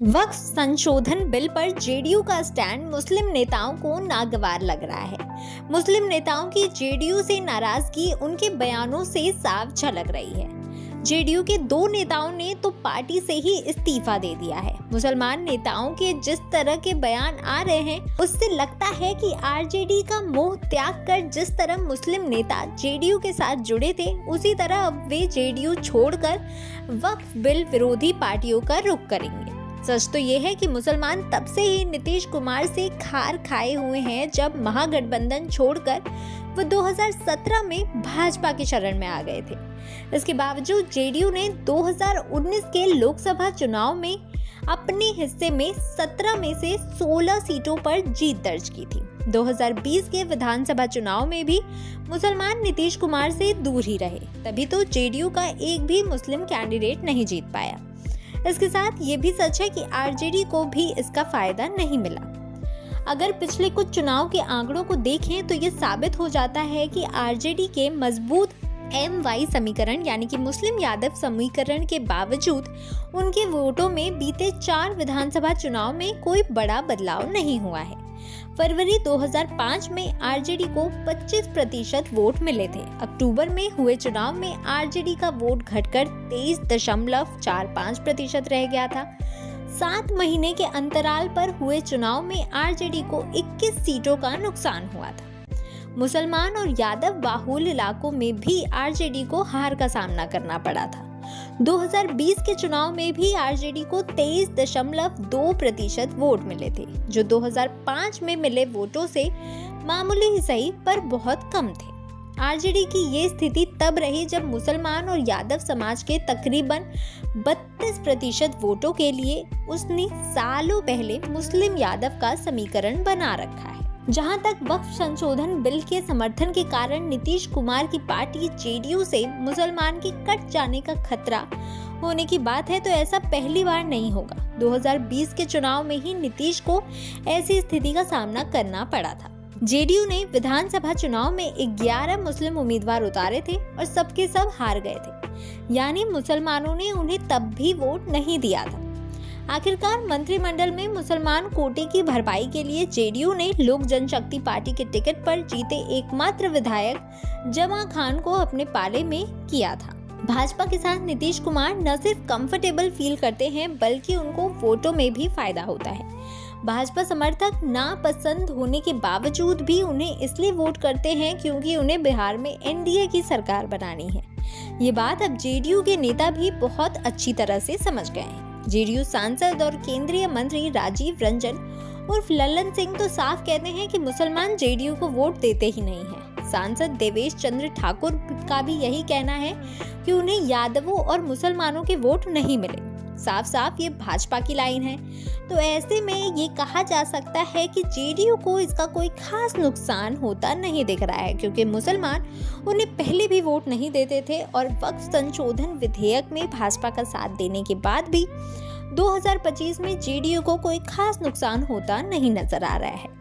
वक्फ संशोधन बिल पर जेडीयू का स्टैंड मुस्लिम नेताओं को नागवार लग रहा है। मुस्लिम नेताओं की जेडीयू से नाराजगी उनके बयानों से साफ झलक रही है। जेडीयू के दो नेताओं ने तो पार्टी से ही इस्तीफा दे दिया है। मुसलमान नेताओं के जिस तरह के बयान आ रहे हैं उससे लगता है कि आरजेडी का मोह त्याग कर जिस तरह मुस्लिम नेता जेडीयू के साथ जुड़े थे उसी तरह अब वे जेडीयू छोड़कर वक्फ बिल विरोधी पार्टियों का रुख करेंगे। सच तो ये है कि मुसलमान तब से ही नीतीश कुमार से खार खाए हुए हैं जब महागठबंधन छोड़कर वो 2017 में भाजपा की शरण में आ गए थे। इसके बावजूद जेडीयू ने 2019 के लोकसभा चुनाव में अपने हिस्से में 17 में से 16 सीटों पर जीत दर्ज की थी। 2020 के विधानसभा चुनाव में भी मुसलमान नीतीश कुमार से दूर ही रहे, तभी तो जेडीयू का एक भी मुस्लिम कैंडिडेट नहीं जीत पाया। इसके साथ ये भी सच है कि आरजेडी को भी इसका फायदा नहीं मिला। अगर पिछले कुछ चुनाव के आंकड़ों को देखें तो ये साबित हो जाता है कि आरजेडी के मजबूत MY समीकरण यानी कि मुस्लिम यादव समीकरण के बावजूद उनके वोटों में बीते 4 विधानसभा चुनाव में कोई बड़ा बदलाव नहीं हुआ है। फरवरी 2005 में आरजेडी को 25% वोट मिले थे। अक्टूबर में हुए चुनाव में आरजेडी का वोट घटकर 23.45% रह गया था। 7 महीने के अंतराल पर हुए चुनाव में आरजेडी को 21 सीटों का नुकसान हुआ था। मुसलमान और यादव बाहुल इलाकों में भी आरजेडी को हार का सामना करना पड़ा था। 2020 के चुनाव में भी आरजेडी को 23.2% वोट मिले थे, जो 2005 में मिले वोटों से मामूली ही सही पर बहुत कम थे। आरजेडी की ये स्थिति तब रही जब मुसलमान और यादव समाज के तकरीबन 32% वोटों के लिए उसने सालों पहले मुस्लिम यादव का समीकरण बना रखा है। जहां तक वक्फ संशोधन बिल के समर्थन के कारण नीतीश कुमार की पार्टी जेडीयू से मुसलमान के कट जाने का खतरा होने की बात है, तो ऐसा पहली बार नहीं होगा। 2020 के चुनाव में ही नीतीश को ऐसी स्थिति का सामना करना पड़ा था। जेडीयू ने विधानसभा चुनाव में 11 मुस्लिम उम्मीदवार उतारे थे और सबके सब हार गए थे, यानी मुसलमानों ने उन्हें तब भी वोट नहीं दिया था। आखिरकार मंत्रिमंडल में मुसलमान कोटे की भरपाई के लिए जेडीयू ने लोक जनशक्ति पार्टी के टिकट पर जीते एकमात्र विधायक जमा खान को अपने पाले में किया था। भाजपा के साथ नीतीश कुमार न सिर्फ कंफर्टेबल फील करते हैं बल्कि उनको वोटों में भी फायदा होता है। भाजपा समर्थक नापसंद होने के बावजूद भी उन्हें इसलिए वोट करते हैं क्योंकि उन्हें बिहार में एनडीए की सरकार बनानी है। ये बात अब जेडीयू के नेता भी बहुत अच्छी तरह से समझ गए हैं। जेडीयू सांसद और केंद्रीय मंत्री राजीव रंजन उर्फ लल्लन सिंह तो साफ कहते हैं कि मुसलमान जेडीयू को वोट देते ही नहीं हैं। सांसद देवेश चंद्र ठाकुर का भी यही कहना है कि उन्हें यादवों और मुसलमानों के वोट नहीं मिले। साफ साफ ये भाजपा की लाइन है। तो ऐसे में ये कहा जा सकता है कि जेडीयू को इसका कोई खास नुकसान होता नहीं दिख रहा है, क्योंकि मुसलमान उन्हें पहले भी वोट नहीं देते थे और वक्फ संशोधन विधेयक में भाजपा का साथ देने के बाद भी 2025 में जेडीयू को कोई खास नुकसान होता नहीं नजर आ रहा है।